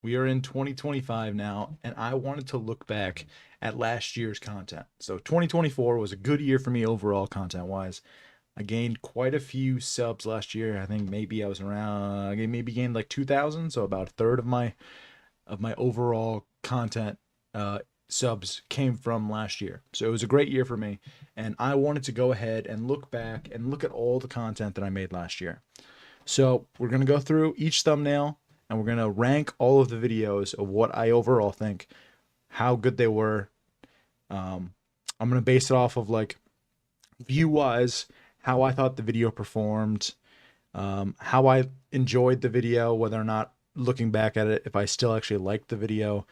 We are in 2025 now, and I wanted to look back at last year's content. So 2024 was a good year for me overall content wise. I gained quite a few subs last year. I think maybe I was around I maybe gained like 2,000, so about a third of my overall content uh subs came from last year. So it was a great year for me, and I wanted to go ahead and look back and look at all the content that I made last year. So we're going to go through each thumbnail and we're going to rank all of the videos of what I overall think, how good they were. Um, I'm going to base it off of like view wise, how I thought the video performed, how I enjoyed the video, whether or not looking back at it, if I still actually liked the video.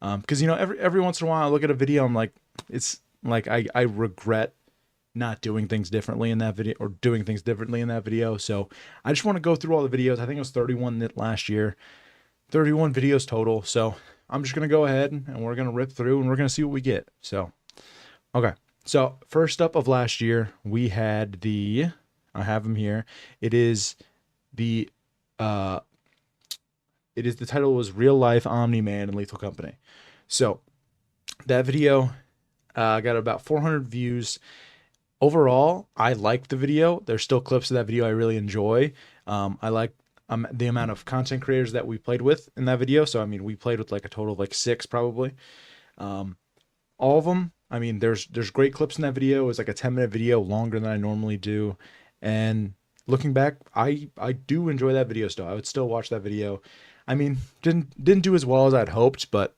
Because every once in a while I look at a video, I'm like, it's like I regret not doing things differently in that video or doing things differently in that video. So I just want to go through all the videos. I think it was 31 last year, 31 videos total. So I'm just going to go ahead and we're going to rip through and we're going to see what we get. So, okay. So first up of last year, we had I have them here. It is the, uh, the title was Real Life Omni Man and Lethal Company. So that video got about 400 views. Overall, I liked the video. There's still clips of that video I really enjoy. I like the amount of content creators that we played with in that video. So I mean, we played with like a total of like 6 probably. Um, all of them. I mean, there's great clips in that video. It was like a 10-minute video, longer than I normally do. And looking back, I do enjoy that video still. I would still watch that video. I mean, didn't do as well as I'd hoped, but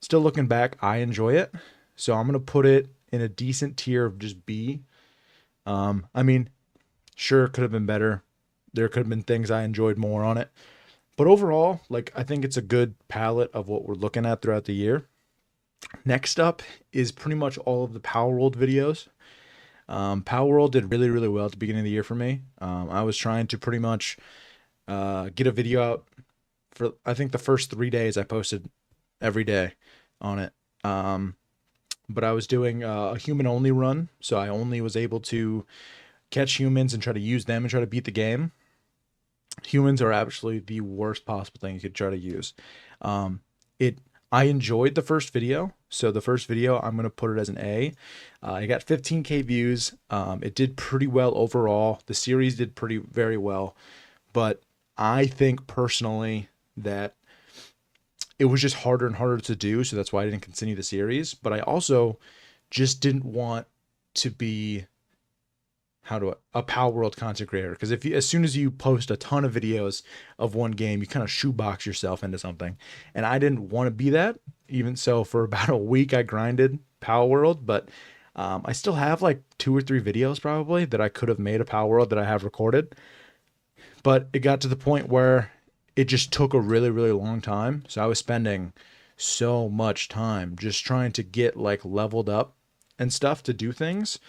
still looking back, I enjoy it. So I'm gonna put it in a decent tier of just B. I mean, sure, it could have been better. There could have been things I enjoyed more on it. But overall, like I think it's a good palette of what we're looking at throughout the year. Next up is pretty much all of the Power World videos. Power World did really, really well at the beginning of the year for me. I was trying to pretty much get a video out for I think the first 3 days I posted every day on it. But I was doing a human only run, so I only was able to catch humans and try to use them and try to beat the game. Humans are actually the worst possible thing you could try to use. It I enjoyed the first video, so the first video I'm gonna put it as an A. It got 15K views. It did pretty well overall. The series did pretty very well, but I think personally that it was just harder and harder to do, so that's why I didn't continue the series. But I also just didn't want to be a Power World content creator, because if you as soon as you post a ton of videos of one game, you kind of shoebox yourself into something, and I didn't want to be that. Even so, for about a week, I grinded Power World, but I still have like 2 or 3 videos probably that I could have made a Power World that I have recorded, but it got to the point where it just took a really, really long time. So I was spending so much time just trying to get like leveled up and stuff to do things.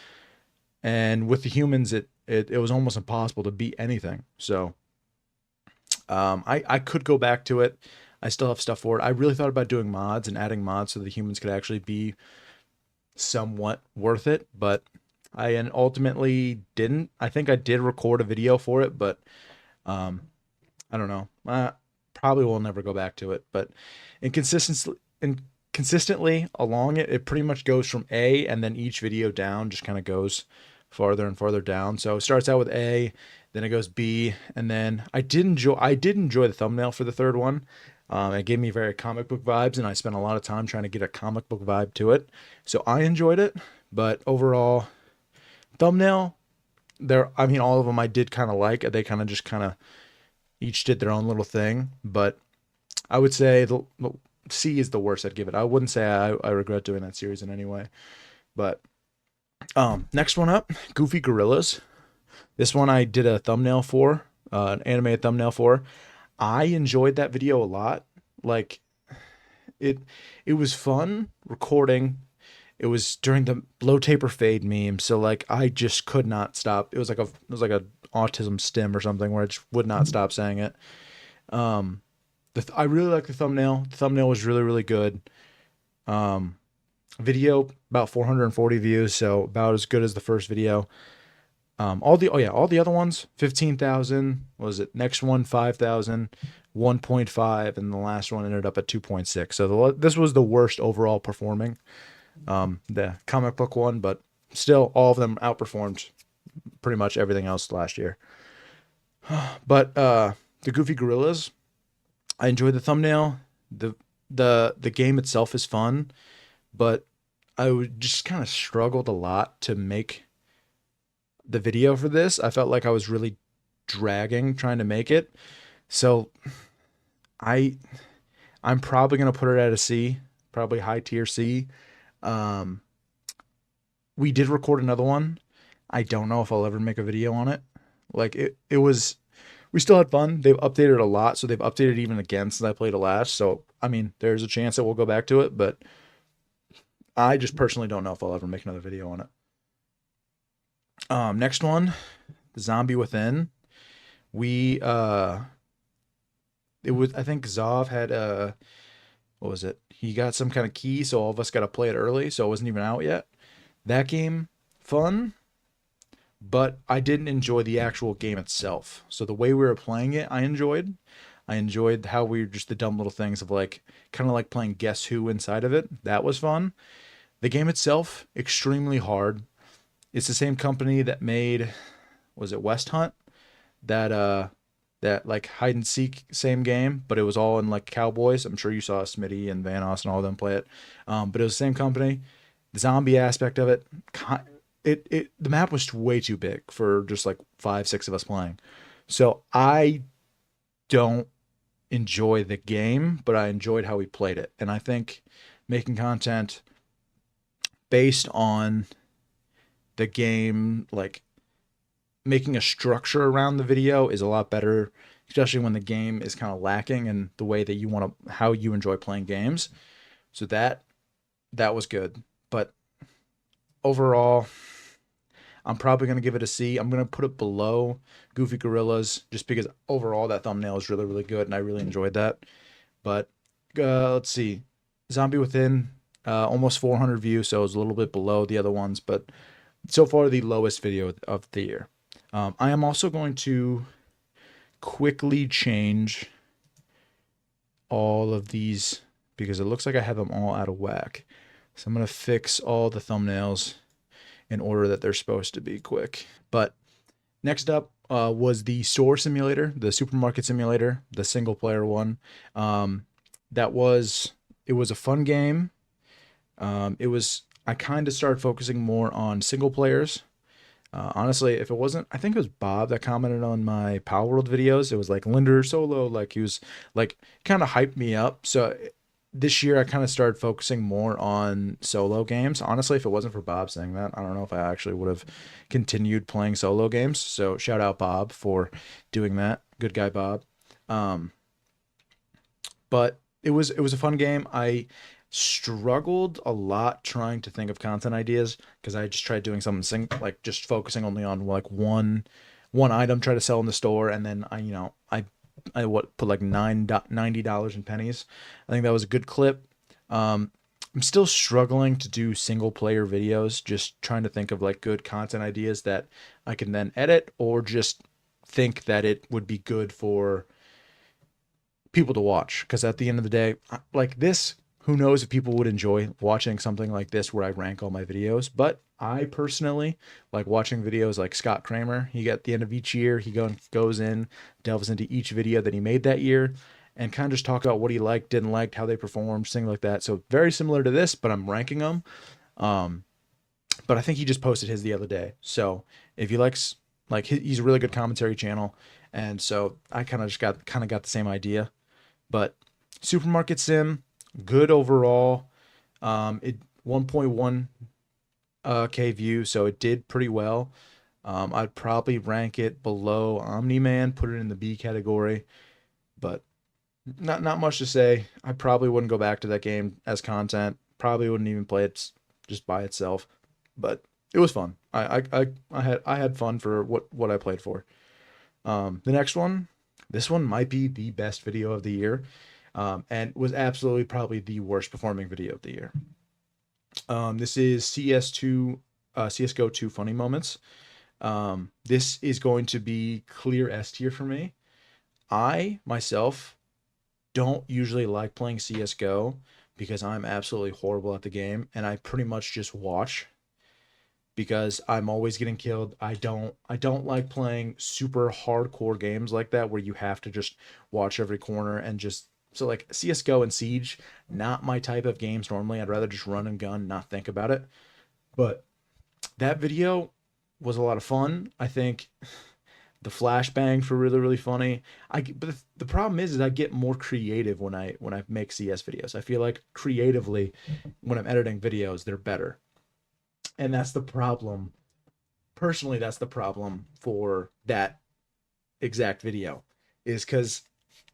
And with the humans, it was almost impossible to beat anything. So I could go back to it. I still have stuff for it. I really thought about doing mods and adding mods so the humans could actually be somewhat worth it, but I ultimately didn't. I think I did record a video for it, but um, I don't know. Probably will never go back to it. But consistently along it, it pretty much goes from A, and then each video down just kind of goes farther and farther down. So it starts out with A, then it goes B, and then I did enjoy the thumbnail for the third one. It gave me very comic book vibes, and I spent a lot of time trying to get a comic book vibe to it. So I enjoyed it, but overall, thumbnail, I mean, all of them I did kind of like. They kind of just kind of each did their own little thing, but I would say the C is the worst I'd give it. I wouldn't say I regret doing that series in any way. But next one up, Goofy Gorillas. This one I did a thumbnail for, an animated thumbnail for. I enjoyed that video a lot. Like it it was fun recording. It was during the blow taper fade meme, so like I just could not stop. It was like a autism stim or something where I just would not stop saying it. Um, I really like the thumbnail. The thumbnail was really, really good. Um, Video about 440 views, so about as good as the first video. All the other ones, 15,000. What was it? Next one, 5,000. 1.5, and the last one ended up at 2.6. So this was the worst overall performing, the comic book one, but still all of them outperformed pretty much everything else last year. But the Goofy Gorillas, I enjoyed the thumbnail. The game itself is fun, but I would just kind of struggled a lot to make the video for this. I felt like I was really dragging trying to make it. So I I'm probably gonna put it at a C, probably high tier C. Um, we did record another one. I don't know if I'll ever make a video on it. Like it was, we still had fun. They've updated a lot, so they've updated even again since I played it last. So I mean, there's a chance that we'll go back to it, but I just personally don't know if I'll ever make another video on it. Next one, The Zombie Within. We it was, I think Zav had what was it? He got some kind of key, so all of us got to play it early, so it wasn't even out yet. That game, fun, but I didn't enjoy the actual game itself. So the way we were playing it, I enjoyed. I enjoyed how we were just the dumb little things of like kind of like playing Guess Who inside of it. That was fun. The game itself, extremely hard. It's the same company that made, was it West Hunt? That like hide and seek same game, but it was all in like Cowboys. I'm sure you saw Smitty and Vanos and all of them play it. But it was the same company. The zombie aspect of it, the map was way too big for just like 5, 6 of us playing. So I don't enjoy the game, but I enjoyed how we played it. And I think making content based on the game, like making a structure around the video is a lot better, especially when the game is kind of lacking in the way that you want to, how you enjoy playing games. So that was good. But overall, I'm probably going to give it a C. I'm going to put it below Goofy Gorillas just because overall that thumbnail is really, really good and I really enjoyed that. But let's see. Zombie Within, almost 400 views, so it's a little bit below the other ones, but so far the lowest video of the year. I am also going to quickly change all of these because it looks like I have them all out of whack. So I'm going to fix all the thumbnails in order that they're supposed to be quick. But next up was the store simulator, the supermarket simulator, the single player one. It was a fun game. I kind of started focusing more on single players. Honestly, if it wasn't, I think it was Bob that commented on my Power World videos. It was like Linder solo, like he was like kind of hyped me up. So this year I kind of started focusing more on solo games. Honestly, if it wasn't for Bob saying that, I don't know if I actually would have continued playing solo games. So shout out Bob for doing that. Good guy, Bob. But it was a fun game. I struggled a lot trying to think of content ideas because I just tried doing something like just focusing only on like one item, try to sell in the store, and then I put like $90 in pennies. I think that was a good clip. I'm still struggling to do single player videos, just trying to think of like good content ideas that I can then edit or just think that it would be good for people to watch. Because at the end of the day, like this, who knows if people would enjoy watching something like this where I rank all my videos. But I personally like watching videos like Scott Kramer. He at the end of each year, he goes in, delves into each video that he made that year and kind of just talk about what he liked, didn't like, how they performed, things like that. So very similar to this, but I'm ranking them. But I think he just posted his the other day. So if he likes, like he's a really good commentary channel. And so I kind of got the same idea. But Supermarket Sim, good overall. It 1.1 K view, so it did pretty well. I'd probably rank it below Omni-Man, put it in the B category, but not much to say. I probably wouldn't go back to that game as content. Probably wouldn't even play it just by itself, but it was fun. I had fun for what I played for. The next one, this one might be the best video of the year. And was absolutely probably the worst performing video of the year. This is CSGO 2 Funny Moments. This is going to be clear S tier for me. I, myself, don't usually like playing CS:GO because I'm absolutely horrible at the game and I pretty much just watch because I'm always getting killed. I don't like playing super hardcore games like that where you have to just watch every corner and just so like CS:GO and Siege, not my type of games normally. I'd rather just run and gun, not think about it. But that video was a lot of fun. I think the flashbangs were really really funny. But the problem is I get more creative when I make CS videos. I feel like creatively when I'm editing videos they're better, and that's the problem. Personally, that's the problem for that exact video, is because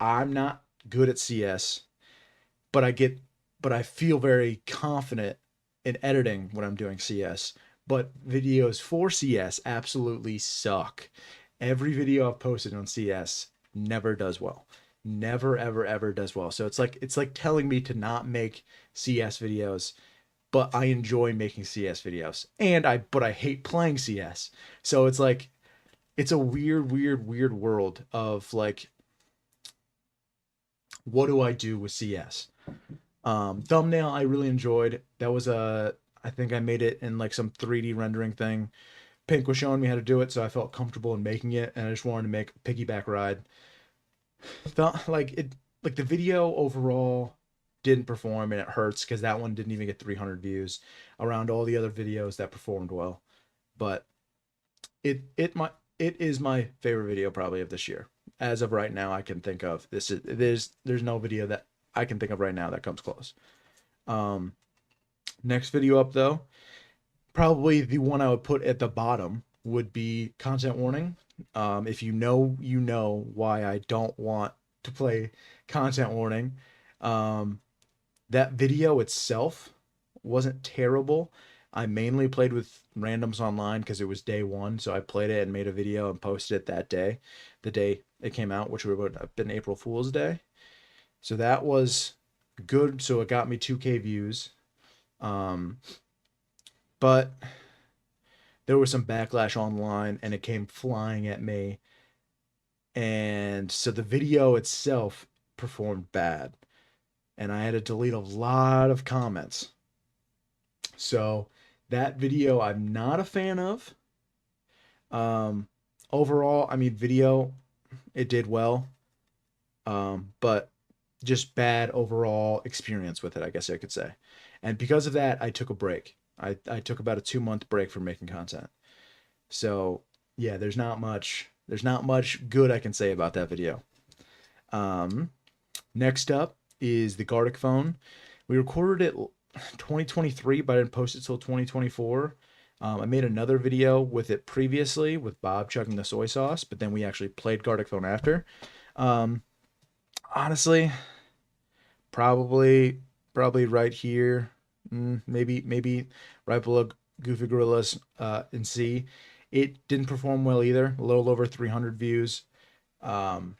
I'm not good at CS, but I feel very confident in editing when I'm doing CS. But videos for CS absolutely suck. Every video I've posted on CS never does well. Never ever ever does well. So it's like telling me to not make CS videos, but I enjoy making CS videos. But I hate playing CS. So it's like it's a weird world of like what do I do with CS? Thumbnail I really enjoyed. That was a I think I made it in like some 3D rendering thing. Pink was showing me how to do it, so I felt comfortable in making it, and I just wanted to make a piggyback ride. Like the video overall didn't perform, and it hurts because that one didn't even get 300 views around all the other videos that performed well. But it is my favorite video probably of this year. As of right now, I can think of there's no video that I can think of right now that comes close. Um, Next video up though, probably the one I would put at the bottom would be content warning. If you know, you know why I don't want to play content warning. Um, that video itself wasn't terrible. I mainly played with randoms online because it was day one, so I played it and made a video and posted it that day, the day it came out, which would have been April Fool's Day. So that was good. So it got me 2K views. Um, but there was some backlash online and it came flying at me. And so the video itself performed bad. And I had to delete a lot of comments. So that video I'm not a fan of. Um, Overall, I mean, video, it did well. But just bad overall experience with it, I guess I could say. And because of that, I took a break. I took about a 2 month break from making content. So yeah, there's not much good I can say about that video. Um, Next up is the Gartic phone. We recorded it 2023, but I didn't post it till 2024. I made another video with it previously with Bob chugging the soy sauce, but then we actually played Gartic phone after. Um, Honestly, probably right here. Maybe right below Goofy Gorillas in C. It didn't perform well either. A little over 300 views. Um,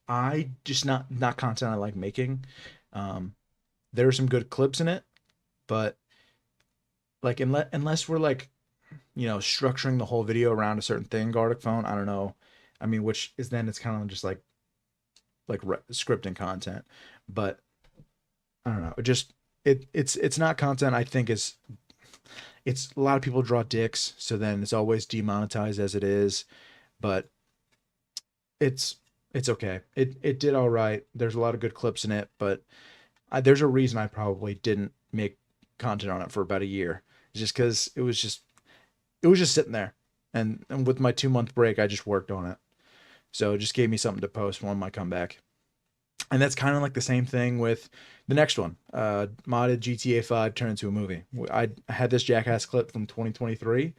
I just not content I like making. Um, there are some good clips in it, but like unless we're like structuring the whole video around a certain thing, Gartic phone. I don't know. I mean, which is then it's kind of just like scripting content, but I don't know. It's not content I think is it's a lot of people draw dicks, so then it's always demonetized as it is, but it's it's okay. It did all right. There's a lot of good clips in it, but there's a reason I probably didn't make content on it for about a year. It's just because it was just sitting there, and with my 2 month break, I just worked on it, so it just gave me something to post when my comeback. And that's kind of like the same thing with the next one. Modded GTA 5 turned into a movie. I had this Jackass clip from 2023.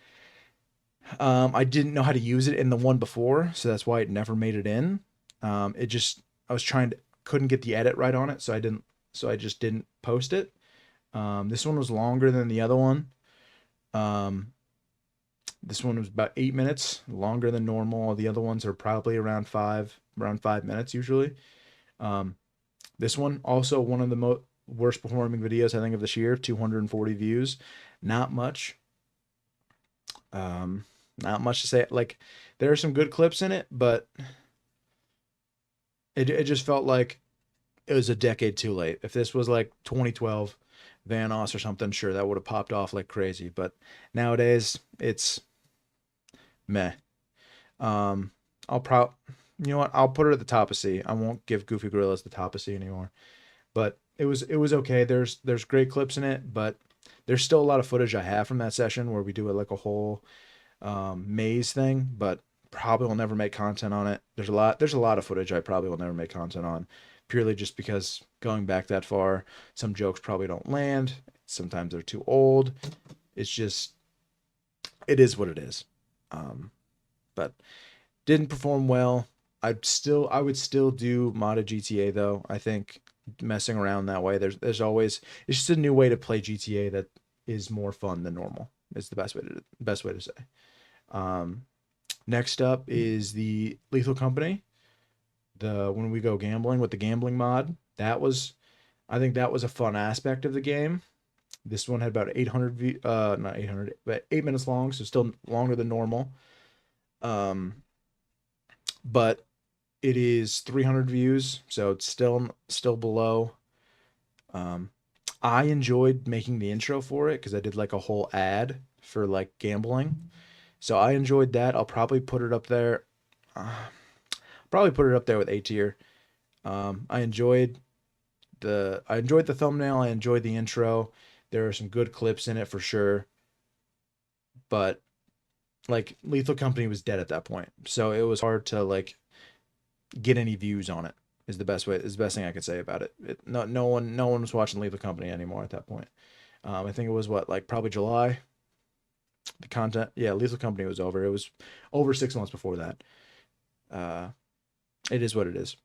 I didn't know how to use it in the one before, so that's why it never made it in. It just I was trying to couldn't get the edit right on it, so I just didn't post it. This one was longer than the other one. Um, this one was about 8 minutes longer than normal. The other ones are probably around 5 minutes usually. Um, this one also one of the worst performing videos I think of this year. 240 views, not much. Um, Not much to say. Like there are some good clips in it, but it just felt like it was a decade too late. If this was like 2012 Vanoss or something, sure, that would have popped off like crazy. But nowadays, it's meh. Um, I'll you know what? I'll put it at the top of C. I won't give Goofy Gorillas the top of C anymore. But it was okay. There's great clips in it, but there's still a lot of footage I have from that session where we do it like a whole maze thing, but probably will never make content on it. There's a lot of footage I probably will never make content on, purely just because going back that far, some jokes probably don't land. Sometimes they're too old. It's just it is what it is. Um, but didn't perform well. I would still do modded GTA though. I think messing around that way, there's always it's just a new way to play GTA that is more fun than normal. Is the best way to say. Um, Next up is the Lethal Company. The When we go gambling with the gambling mod. I think that was a fun aspect of the game. This one had about 800 not 800, but 8 minutes long, so still longer than normal. Um, but it is 300 views, so it's still below. Um, I enjoyed making the intro for it because I did like a whole ad for like gambling. So I enjoyed that. I'll probably put it up there. Uh, Probably put it up there with A tier. I enjoyed the thumbnail. I enjoyed the intro. There are some good clips in it for sure, but like Lethal Company was dead at that point, so it was hard to like get any views on it. Is the best thing I could say about it. No one was watching Lethal Company anymore at that point. I think it was what, like probably July. The content, yeah, Lethal Company was over. It was over 6 months before that. Uh, it is what it is.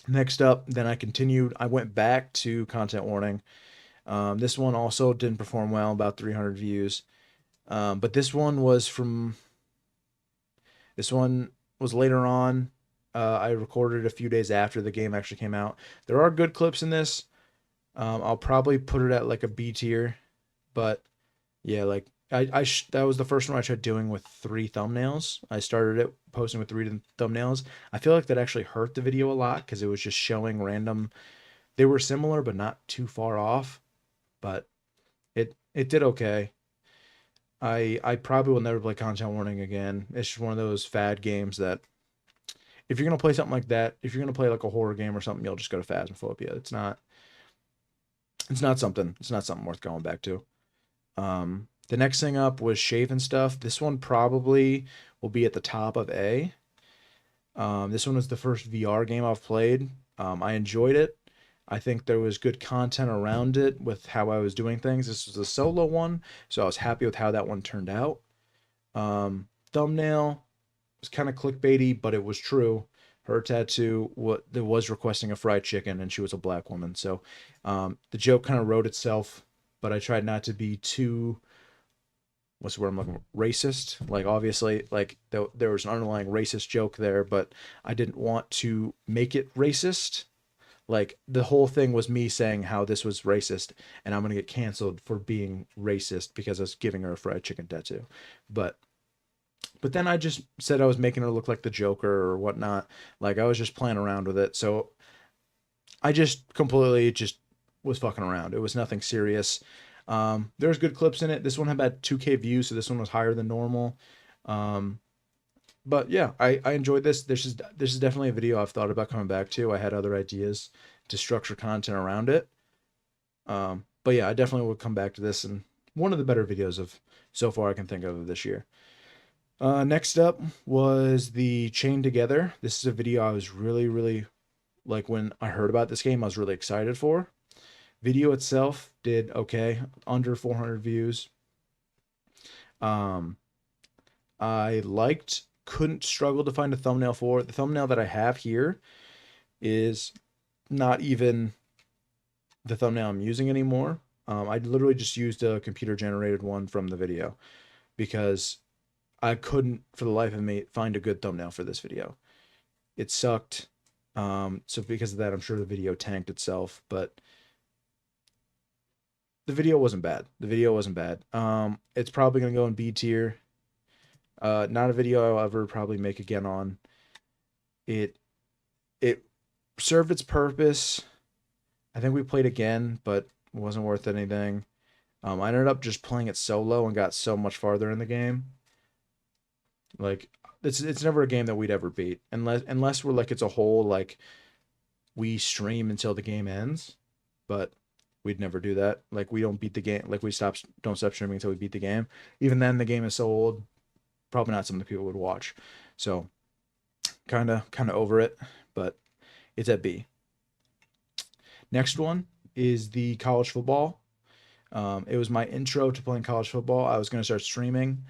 Next up, then I continued. I went back to Content Warning. This one also didn't perform well, about 300 views. But this one was later on. I recorded a few days after the game actually came out. There are good clips in this. I'll probably put it at like a B tier, but yeah, like that was the first one I tried doing with 3 thumbnails. I started it posting with 3 thumbnails. I feel like that actually hurt the video a lot because it was just showing random. They were similar but not too far off, but it did okay. I probably will never play Content Warning again. It's just one of those fad games that if you're gonna play something like that, if you're gonna play like a horror game or something, you'll just go to Phasmophobia. It's not something worth going back to. The next thing up was Shave and Stuff. This one probably will be at the top of A. This one was the first VR game I've played. I enjoyed it. I think there was good content around it with how I was doing things. This was a solo one, so I was happy with how that one turned out. Thumbnail was kind of clickbaity, but it was true. Her tattoo there was requesting a fried chicken, and she was a black woman. So the joke kind of wrote itself, but I tried not to be too what's the word I'm looking for? Racist. Like obviously, like there was an underlying racist joke there, but I didn't want to make it racist. Like the whole thing was me saying how this was racist, and I'm gonna get canceled for being racist because I was giving her a fried chicken tattoo. But but then I just said I was making her look like the Joker or whatnot. Like I was just playing around with it. So I just completely just was fucking around. It was nothing serious. There's good clips in it. This one had about 2K views, so this one was higher than normal. Um, but yeah, I enjoyed this. This is definitely a video I've thought about coming back to. I had other ideas to structure content around it. But yeah, I definitely will come back to this, and one of the better videos of so far I can think of this year. Next up was the Chain Together. This is a video I was really, really like when I heard about this game. I was really excited for. Video itself did okay, under 400 views. Um, couldn't struggle to find a thumbnail for it. The thumbnail that I have here is not even the thumbnail I'm using anymore. I literally just used a computer generated one from the video because I couldn't for the life of me find a good thumbnail for this video. It sucked. So because of that, I'm sure the video tanked itself, but the video wasn't bad. The video wasn't bad. It's probably gonna go in B tier. Not a video I'll ever probably make again on. It served its purpose. I think we played again, but it wasn't worth anything. I ended up just playing it solo and got so much farther in the game. Like it's never a game that we'd ever beat unless we're like it's a whole like we stream until the game ends, but we'd never do that. Like we don't beat the game. Like we don't stop streaming until we beat the game. Even then, the game is so old, probably not something people would watch. So kind of over it, but it's at B. Next one is the college football. It was my intro to playing college football. I was going to start streaming.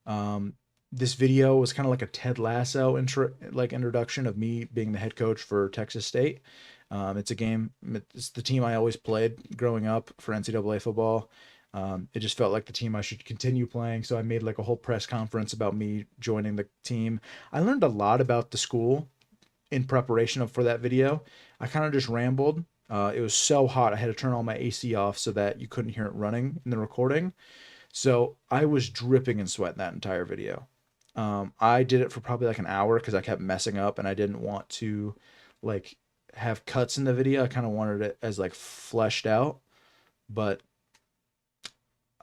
Um, this video was kind of like a Ted Lasso introduction of me being the head coach for Texas State. It's a game. It's the team I always played growing up for NCAA football. It just felt like the team I should continue playing, so I made like a whole press conference about me joining the team. I learned a lot about the school in preparation for that video. I kind of just rambled. It was so hot, I had to turn all my AC off so that you couldn't hear it running in the recording. So I was dripping in sweat in that entire video. I did it for probably like an hour because I kept messing up and I didn't want to like have cuts in the video. I kind of wanted it as like fleshed out, but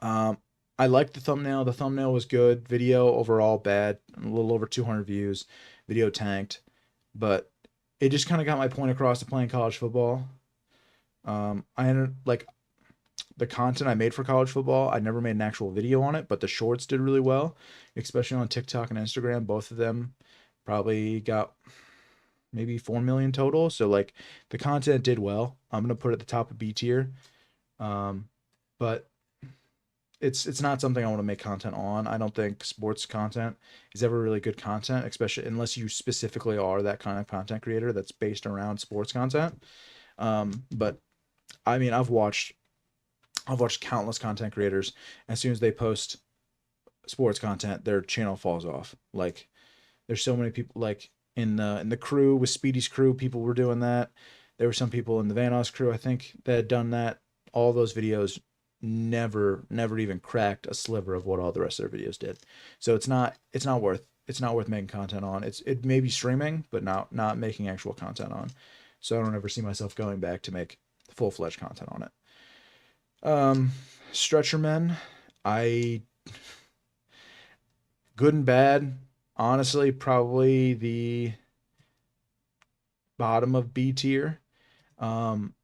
um, I liked the thumbnail. The thumbnail was good. Video overall bad, a little over 200 views. Video tanked, but it just kind of got my point across to playing college football. I ended like the content I made for college football. I never made an actual video on it, but the shorts did really well, especially on TikTok and Instagram. Both of them probably got maybe 4 million total. So like the content did well. I'm gonna put it at the top of B tier. Um, but it's not something I want to make content on. I don't think sports content is ever really good content, especially unless you specifically are that kind of content creator that's based around sports content. But I mean, I've watched countless content creators. As soon as they post sports content, their channel falls off. Like there's so many people like in the crew with Speedy's crew, people were doing that. There were some people in the Vanos crew, I think, that had done that. All those videos never even cracked a sliver of what all the rest of their videos did. So it's not worth making content on. It may be streaming, but not making actual content on. So I don't ever see myself going back to make full fledged content on it. Stretcher Men, I good and bad. Honestly, probably the bottom of B tier. Um,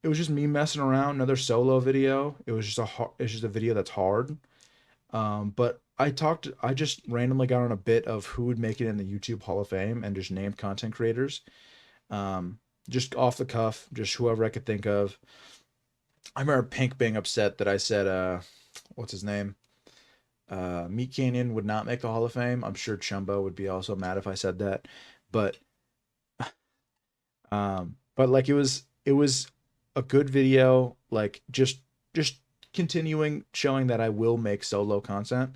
it was just me messing around. Another solo video. It's just a video that's hard. But I just randomly got on a bit of who would make it in the YouTube Hall of Fame and just named content creators. Just off the cuff, just whoever I could think of. I remember Pink being upset that I said, what's his name? Meat Canyon would not make the Hall of Fame. I'm sure Chumbo would be also mad if I said that. But but like it was a good video, like just continuing showing that I will make solo content.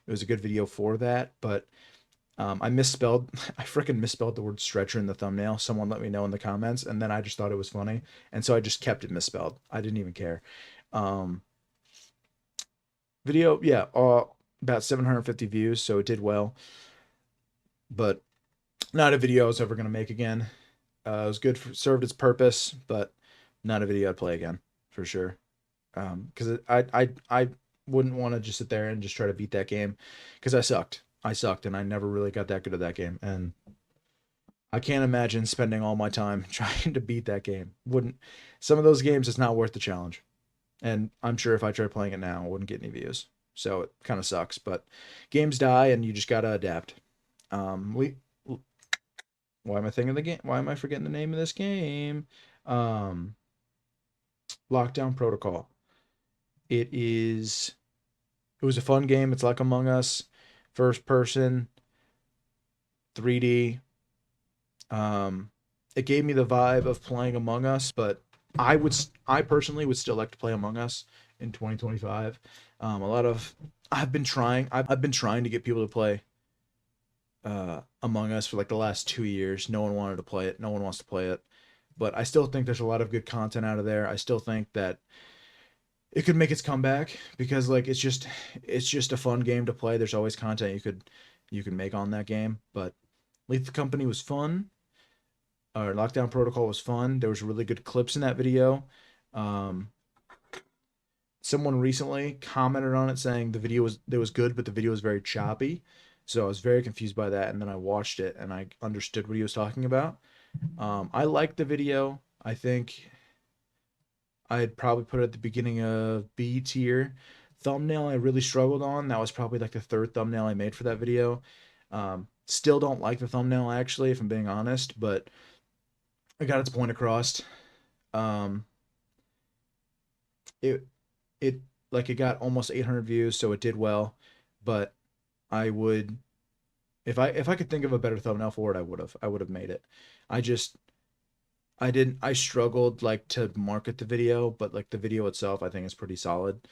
It was a good video for that, but I misspelled I freaking misspelled the word stretcher in the thumbnail. Someone let me know in the comments, and then I just thought it was funny, and so I just kept it misspelled. I didn't even care. Um, Video, yeah, about 750 views, so it did well, but not a video I was ever gonna make again. It was good for served its purpose, but not a video I'd play again for sure. Because I wouldn't want to just sit there and just try to beat that game because I sucked. I sucked, and I never really got that good at that game. And I can't imagine spending all my time trying to beat that game. Wouldn't some of those games? It's not worth the challenge. And I'm sure if I tried playing it now, I wouldn't get any views. So it kind of sucks. But games die, and you just gotta adapt. We why am I thinking of the game? Why am I forgetting the name of this game? Um, Lockdown Protocol. It is. It was a fun game. It's like Among Us, first person, 3D. It gave me the vibe of playing Among Us, but I personally would still like to play Among Us in 2025. A lot of I've been trying to get people to play Among Us for like the last 2 years. No one wanted to play it. No one wants to play it. But I still think there's a lot of good content out of there. I still think that it could make its comeback because like it's just a fun game to play. There's always content you could make on that game. But Lethal Company was fun. or Lockdown Protocol was fun. There was really good clips in that video. Um, Someone recently commented on it saying the video was good, but the video was very choppy. So I was very confused by that, and then I watched it and I understood what he was talking about. I liked the video. I think I'd probably put it at the beginning of B tier. Thumbnail I really struggled on. That was probably like the third thumbnail I made for that video. Still don't like the thumbnail actually, if I'm being honest, but I got its point across. Um, it it like it got almost 800 views, so it did well. But I would, if I could think of a better thumbnail for it, I would have made it. I just I didn't I struggled like to market the video, but like the video itself I think is pretty solid.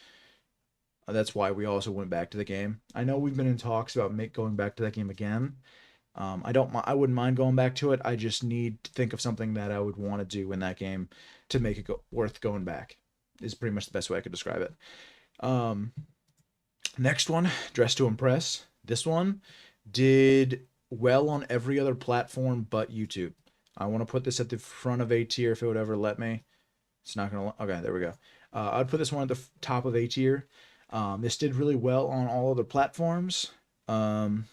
That's why we also went back to the game. I know we've been in talks about going back to that game again. I wouldn't mind going back to it. I just need to think of something that I would want to do in that game to make it worth going back. Is pretty much the best way I could describe it. Um, Next one, Dress to Impress. This one did well on every other platform but YouTube. I want to put this at the front of A tier if it would ever let me. It's not gonna. Okay, there we go. I'd put this one at the top of A tier. This did really well on all other platforms. Um,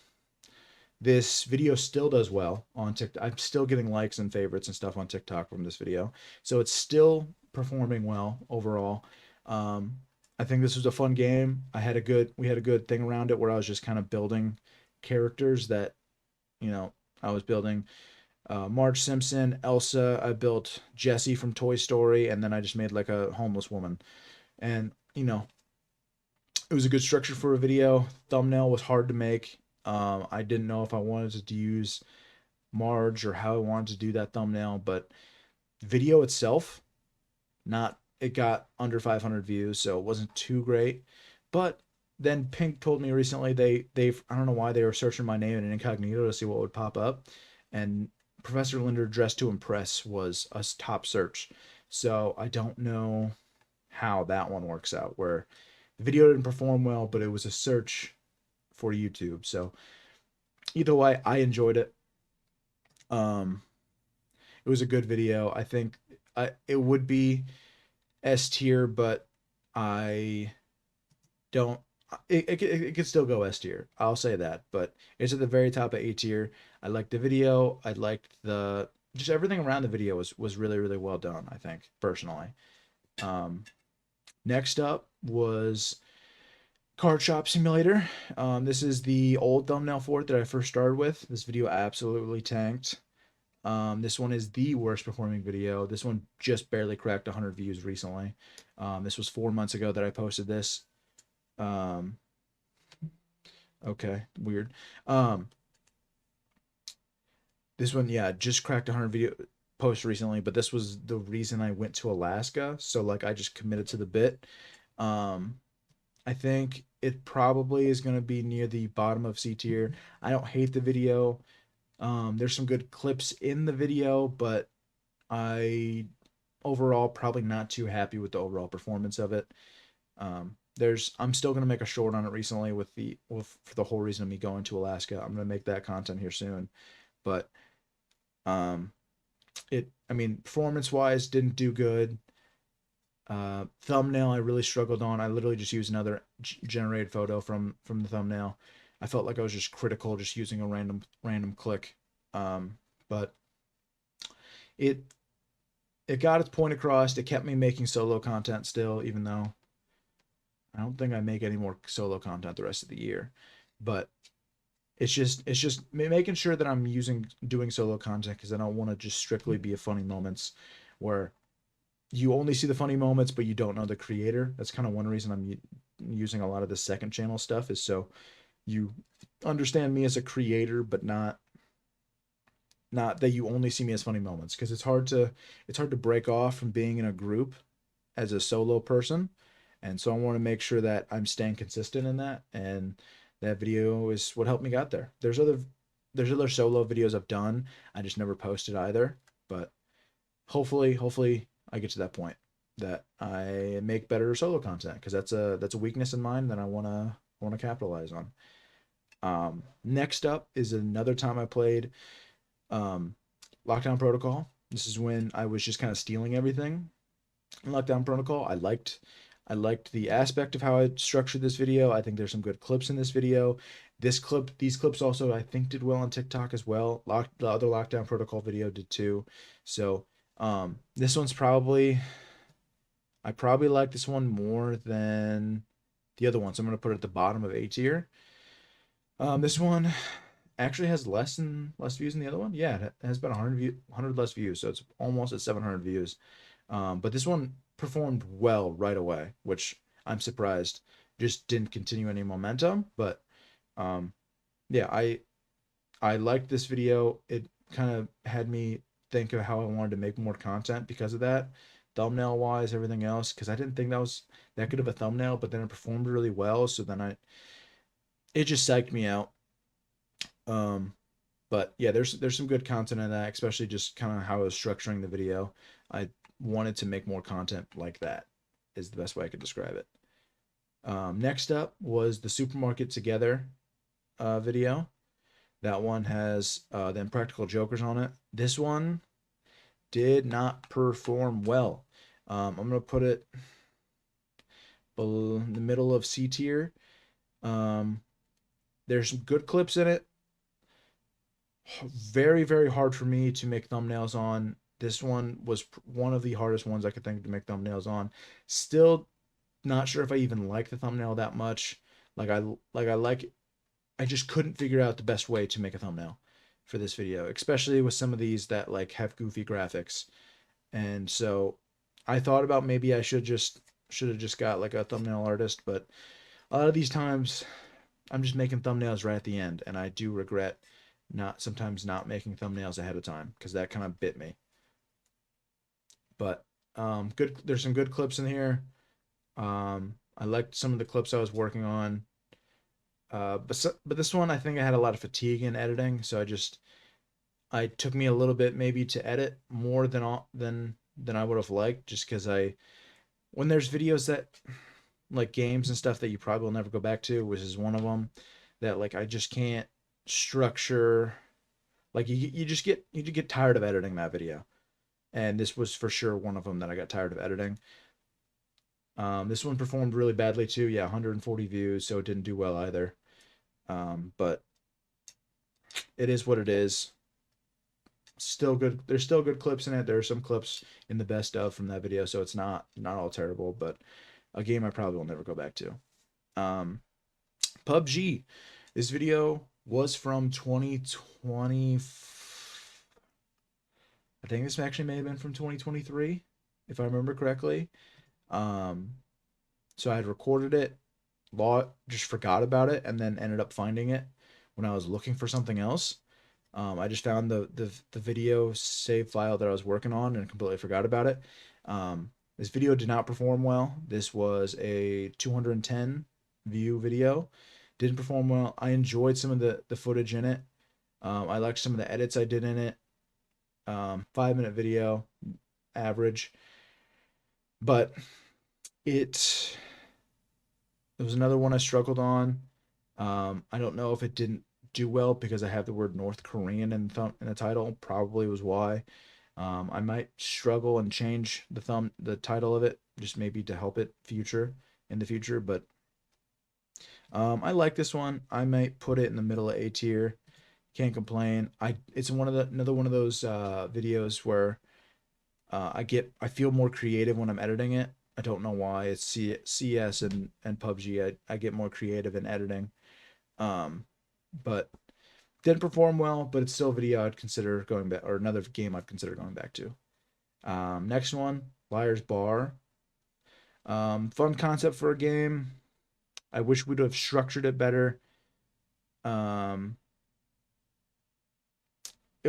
this video still does well on TikTok. I'm still getting likes and favorites and stuff on TikTok from this video, so it's still performing well overall. Um, I think this was a fun game. We had a good thing around it where I was just kind of building characters that you know I was building. Marge Simpson, Elsa. I built Jessie from Toy Story, and then I just made like a homeless woman. And it was a good structure for a video. Thumbnail was hard to make. I didn't know if I wanted to use Marge or how I wanted to do that thumbnail, but video itself, not it got under 500 views, so it wasn't too great. But then Pink told me recently they I don't know why they were searching my name in incognito to see what would pop up, and Professor Linder Dressed to Impress was a top search. So I don't know how that one works out, where the video didn't perform well, but it was a search for YouTube. So either way, I enjoyed it. Um, it was a good video. I think it would be S tier, but I don't. It could still go S tier. I'll say that, but it's at the very top of A tier. I liked the video. I liked the just everything around the video was really really well done. I think personally. Um, Next up was Card Shop Simulator. This is the old thumbnail for it that I first started with. This video absolutely tanked. This one is the worst performing video. This one just barely cracked 100 views recently. This was 4 months ago that I posted this. Um, okay, weird. This one, yeah, just cracked 100 video posts recently, but this was the reason I went to Alaska. So like I just committed to the bit. Um, I think it probably is going to be near the bottom of C tier. I don't hate the video. There's some good clips in the video, but I overall probably not too happy with the overall performance of it. I'm still gonna make a short on it recently for the whole reason of me going to Alaska. I'm gonna make that content here soon, but um, I mean, performance wise, didn't do good. Thumbnail I really struggled on. I literally just used another generated photo from the thumbnail. I felt like I was just critical, just using a random click. But it it got its point across. It kept me making solo content still, even though I don't think I make any more solo content the rest of the year. But it's just making sure that I'm doing solo content because I don't want to just strictly be a funny moments where you only see the funny moments but you don't know the creator. That's kind of one reason I'm using a lot of the second channel stuff, is so you understand me as a creator, but not that you only see me as funny moments, because it's hard to break off from being in a group as a solo person. And so I want to make sure that I'm staying consistent in that, and that video is what helped me get there. There's other solo videos I've done. I just never posted either, but hopefully I get to that point that I make better solo content, because that's a weakness in mine that I want to capitalize on. Next up is another time I played um, Lockdown Protocol. This is when I was just kind of stealing everything in Lockdown Protocol. I liked the aspect of how I structured this video. I think there's some good clips in this video. These clips also I think did well on TikTok as well. The other Lockdown Protocol video did too. So this one's I probably like this one more than the other one. So I'm gonna put it at the bottom of A tier. This one actually has less views than the other one. Yeah, it has about 100 less views, so it's almost at 700 views. But this one performed well right away, which I'm surprised just didn't continue any momentum. But um, yeah, I liked this video. It kind of had me think of how I wanted to make more content because of that, thumbnail wise, everything else. Because I didn't think that was that good of a thumbnail, but then it performed really well. So then it just psyched me out. Um, but yeah, there's some good content in that, especially just kind of how I was structuring the video. I wanted to make more content like that, is the best way I could describe it. Next up was the Supermarket Together video. That one has the Impractical Jokers on it. This one did not perform well. I'm gonna put it in the middle of C tier. Um, there's some good clips in it. Very, very hard for me to make thumbnails on. This one was one of the hardest ones I could think to make thumbnails on. Still not sure if I even like the thumbnail that much. Like I like I like I just couldn't figure out the best way to make a thumbnail for this video, especially with some of these that like have goofy graphics. And so I thought about maybe I should have just got like a thumbnail artist, but a lot of these times I'm just making thumbnails right at the end, and I do regret sometimes not making thumbnails ahead of time because that kind of bit me. But good. There's some good clips in here. I liked some of the clips I was working on. But this one I think I had a lot of fatigue in editing, so I took me a little bit maybe to edit more than I would have liked, just because when there's videos that like games and stuff that you probably will never go back to, which is one of them, that like I just can't structure. Like you just get tired of editing that video, and this was for sure one of them that I got tired of editing. This one performed really badly too. Yeah, 140 views, so it didn't do well either. But it is what it is. Still good. There's still good clips in it. There are some clips in the best of from that video, so it's not all terrible. But a game I probably will never go back to. PUBG. This video was from 2020. I think this actually may have been from 2023, if I remember correctly. Um, so I had recorded it, just forgot about it, and then ended up finding it when I was looking for something else. I just found the video save file that I was working on and completely forgot about it. This video did not perform well. This was a 210 view video. Didn't perform well. I enjoyed some of the footage in it. I liked some of the edits I did in it. 5-minute video, average. But it was another one I struggled on. I don't know if it didn't do well because I have the word North Korean in the title. Probably was why. I might struggle and change the title of it just maybe to help it in the future. But I like this one. I might put it in the middle of A tier. Can't complain. It's another one of those videos where I feel more creative when I'm editing it. I don't know why. It's CS and PUBG. I get more creative in editing. But didn't perform well, but it's still a video I'd consider going back, or another game I'd consider going back to. Next one, Liar's Bar. Fun concept for a game. I wish we'd have structured it better. It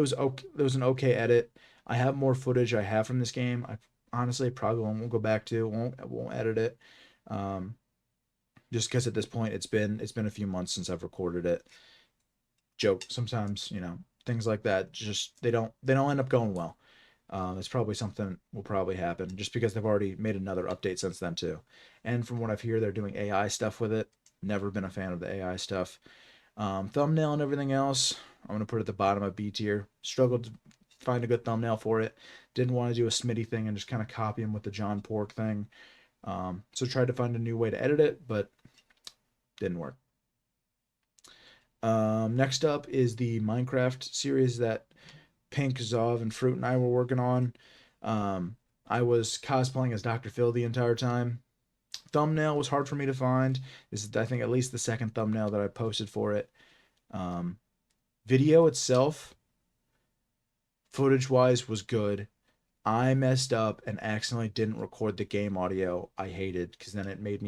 was okay. It was an okay edit. I have more footage I have from this game. I honestly probably won't go back to. Won't edit it. Just because at this point it's been a few months since I've recorded it. Joke sometimes, things like that just they don't end up going well. It's probably something will probably happen just because they've already made another update since then too. And from what I've heard, they're doing AI stuff with it. Never been a fan of the AI stuff. Thumbnail and everything else, I'm gonna put at the bottom of B tier. Struggled find a good thumbnail for it. Didn't want to do a Smitty thing and just kind of copy him with the John Pork thing. So tried to find a new way to edit it, but didn't work. Next up is the Minecraft series that Pink, Zov, and Fruit and I were working on. I was cosplaying as Dr. Phil the entire time. Thumbnail was hard for me to find. This is, I think, at least the second thumbnail that I posted for it. Video itself, footage-wise, was good. I messed up and accidentally didn't record the game audio. I hated, because then it made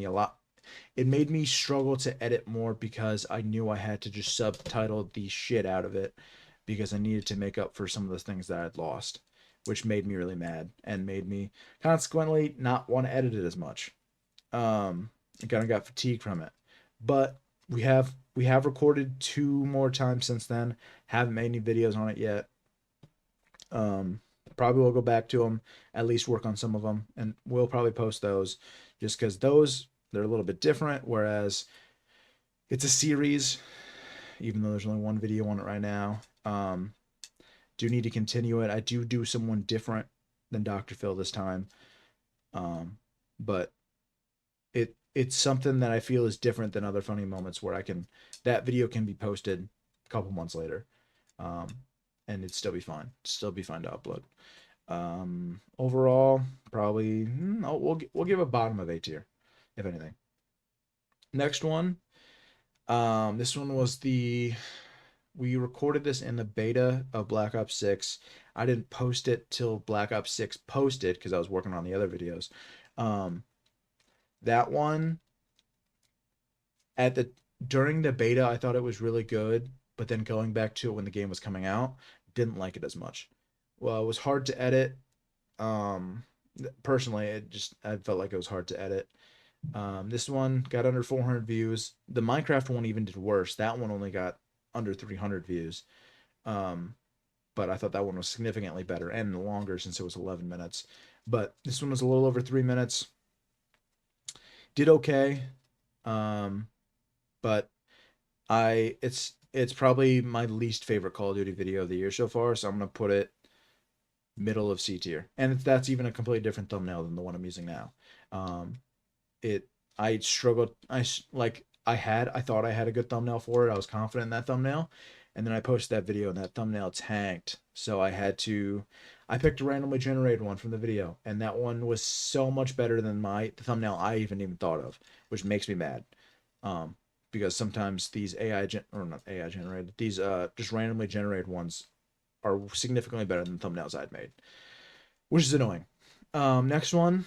me struggle to edit more because I knew I had to just subtitle the shit out of it because I needed to make up for some of the things that I'd lost, which made me really mad and made me consequently not want to edit it as much. I kind of got fatigued from it, but we have recorded 2 more times since then. Haven't made any videos on it yet. Probably will go back to them, at least work on some of them, and we'll probably post those just because they're a little bit different, whereas it's a series, even though there's only 1 video on it right now. Do need to continue it. I do someone different than Dr. Phil this time. But it's something that I feel is different than other funny moments where that video can be posted a couple months later. And it'd still be fine. Still be fine to upload. Overall, probably we'll give a bottom of A tier, if anything. Next one. This one was we recorded this in the beta of Black Ops 6. I didn't post it till Black Ops 6 posted because I was working on the other videos. That one, during the beta, I thought it was really good, but then going back to it when the game was coming out, didn't like it as much. Well, it was hard to edit. Personally, I felt like it was hard to edit. This one got under 400 views. The Minecraft one even did worse. That one only got under 300 views. But I thought that one was significantly better and longer since it was 11 minutes. But this one was a little over 3 minutes. Did okay. But it's probably my least favorite Call of Duty video of the year so far, so I'm gonna put it middle of C tier, and that's even a completely different thumbnail than the one I'm using now. I struggled. I thought I had a good thumbnail for it. I was confident in that thumbnail, and then I posted that video, and that thumbnail tanked. So I picked a randomly generated one from the video, and that one was so much better than the thumbnail I even thought of, which makes me mad. Because sometimes these these just randomly generated ones are significantly better than the thumbnails I'd made, which is annoying. Next one,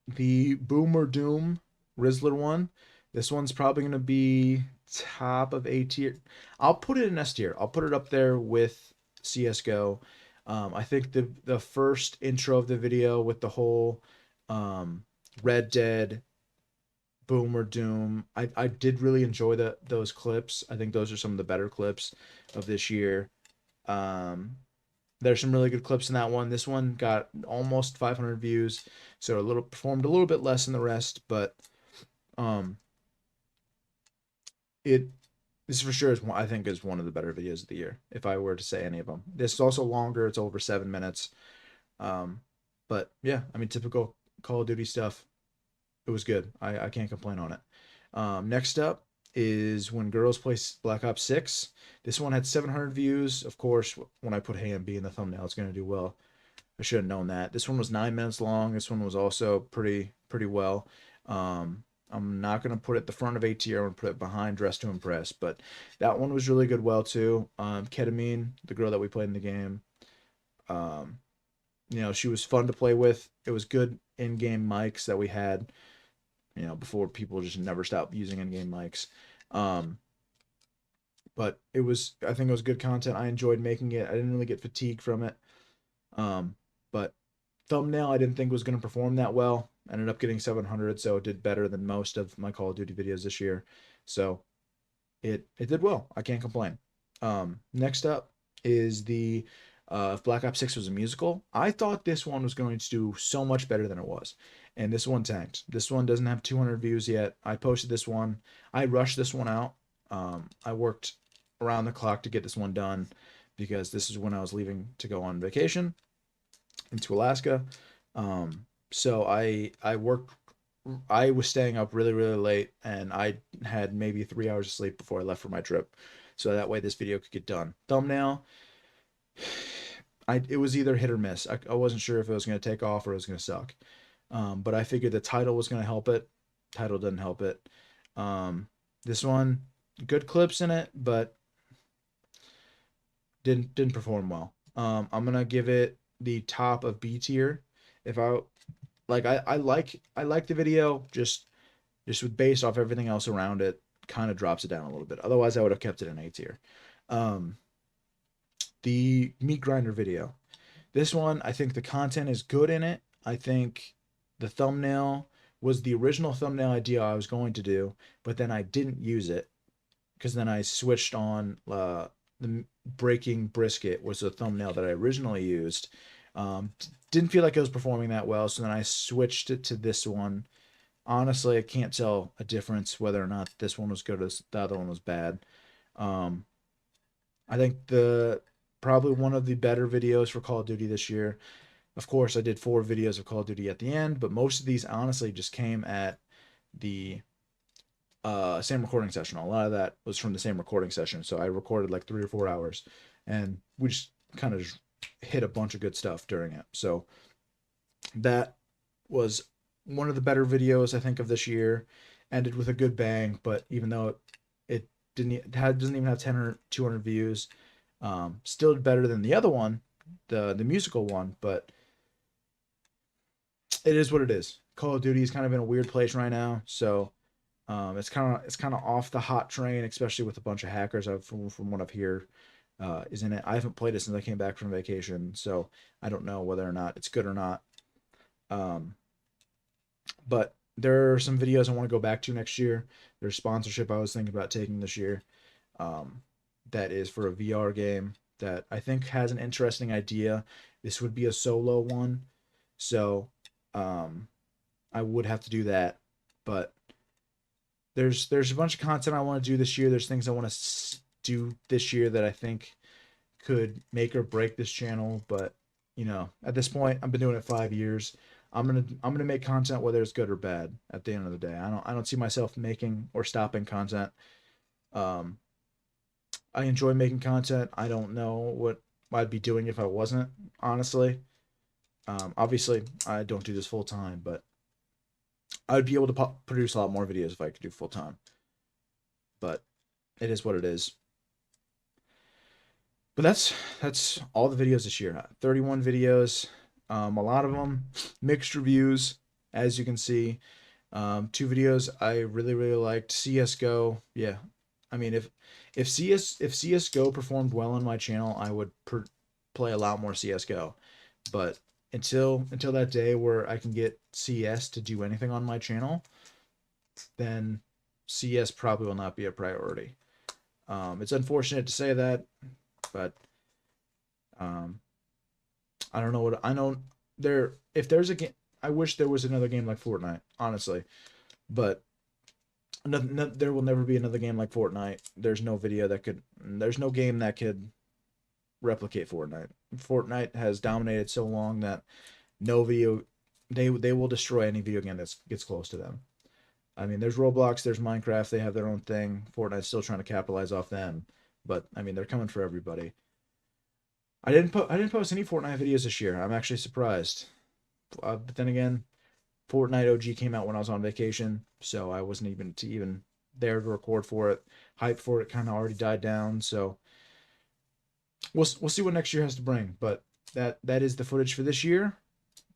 the Boomer Doom Rizzler one. This one's probably going to be top of A tier. I'll put it in S tier. I'll put it up there with CSGO. I think the first intro of the video with the whole Red Dead Boomer Doom, I did really enjoy those clips. I think those are some of the better clips of this year. There's some really good clips in that one. This one got almost 500 views, so performed a little bit less than the rest, but this for sure I think is one of the better videos of the year, if I were to say any of them. This is also longer. It's over 7 minutes. But yeah, I mean, typical Call of Duty stuff. It was good. I can't complain on it. Next up is When Girls Play Black Ops 6. This one had 700 views. Of course, when I put Hey and B in the thumbnail, it's going to do well. I should have known that. This one was 9 minutes long. This one was also pretty well. I'm not going to put it at the front of A tier. I'm going to put it behind Dress to Impress. But that one was really good too. Ketamine, the girl that we played in the game, she was fun to play with. It was good in-game mics that we had, before people just never stopped using in-game mics. But I think it was good content. I enjoyed making it. I didn't really get fatigued from it. But thumbnail, I didn't think was going to perform that well. Ended up getting 700, so it did better than most of my Call of Duty videos this year. So it did well. I can't complain. Next up is the if Black Ops 6 was a musical. I thought this one was going to do so much better than it was, and this one tanked. This one doesn't have 200 views yet. I posted this one. I rushed this one out. I worked around the clock to get this one done because this is when I was leaving to go on vacation into Alaska. So I was staying up really, really late, and I had maybe 3 hours of sleep before I left for my trip. So that way this video could get done. Thumbnail, it was either hit or miss. I wasn't sure if it was going to take off or it was going to suck. But I figured the title was going to help it. Title didn't help it. This one, good clips in it, but didn't perform well. I'm gonna give it the top of B tier. If I like, I like the video, just with based off everything else around it, kind of drops it down a little bit. Otherwise, I would have kept it in A tier. The meat grinder video. This one, I think the content is good in it. I think the thumbnail was the original thumbnail idea I was going to do, but then I didn't use it because then I switched on the breaking brisket was the thumbnail that I originally used. Didn't feel like it was performing that well, so then I switched it to this one. Honestly, I can't tell a difference whether or not this one was good or the other one was bad. I think probably one of the better videos for Call of Duty this year. Of course, I did 4 videos of Call of Duty at the end, but most of these honestly just came at the same recording session. A lot of that was from the same recording session. So I recorded like 3 or 4 hours, and we just kind of hit a bunch of good stuff during it. So that was one of the better videos I think of this year. Ended with a good bang, but even though it doesn't even have 10 or 200 views, still better than the other one, the musical one. But it is what it is. Call of Duty is kind of in a weird place right now, so it's kind of off the hot train, especially with a bunch of hackers. From what I've heard, is in it. I haven't played it since I came back from vacation, so I don't know whether or not it's good or not. But there are some videos I want to go back to next year. There's sponsorship I was thinking about taking this year. That is for a VR game that I think has an interesting idea. This would be a solo one, so I would have to do that. But there's a bunch of content I want to do this year. There's things I want to do this year that I think could make or break this channel. But at this point, I've been doing it 5 years. I'm gonna make content whether it's good or bad. At the end of the day, I don't see myself making or stopping content. I enjoy making content. I don't know what I'd be doing if I wasn't, honestly. Obviously, I don't do this full time, but I'd be able to produce a lot more videos if I could do full time. But it is what it is. But that's all the videos this year. 31 videos. A lot of them mixed reviews, as you can see. 2 videos I really liked. CS:GO, yeah. I mean, if CS:GO performed well on my channel, I would play a lot more CS:GO. But until that day where I can get CS to do anything on my channel, then CS probably will not be a priority. It's unfortunate to say that, but I don't know what I know. If there's a game, I wish there was another game like Fortnite, honestly, but there will never be another game like Fortnite. There's no game that could replicate Fortnite. Fortnite has dominated so long that no video, they will destroy any video game that gets close to them. I mean, there's Roblox, there's Minecraft, they have their own thing. Fortnite's still trying to capitalize off them, but I mean, they're coming for everybody. I didn't post any Fortnite videos this year. I'm actually surprised. But then again, Fortnite OG came out when I was on vacation, so I wasn't even there to record for it. Hype for it kind of already died down, so we'll see what next year has to bring. But that is the footage for this year.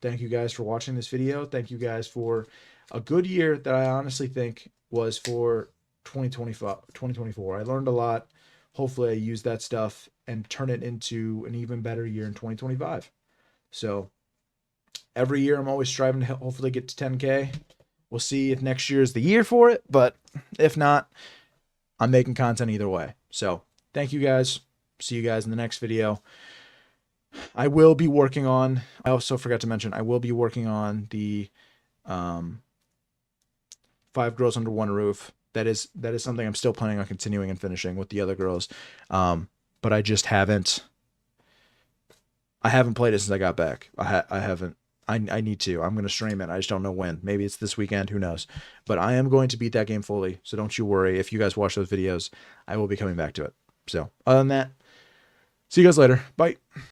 Thank you guys for watching this video. Thank you guys for a good year that I honestly think was for 2024. I learned a lot. Hopefully I use that stuff and turn it into an even better year in 2025. So every year I'm always striving to hopefully get to 10K. We'll see if next year is the year for it, but if not, I'm making content either way. So thank you guys. See you guys in the next video. I also forgot to mention, I will be working on the 5 Girls Under One Roof. That is something I'm still planning on continuing and finishing with the other girls. But I just haven't I haven't played it since I got back. I haven't. I need to. I'm going to stream it. I just don't know when. Maybe it's this weekend. Who knows? But I am going to beat that game fully. So don't you worry. If you guys watch those videos, I will be coming back to it. So other than that, see you guys later. Bye.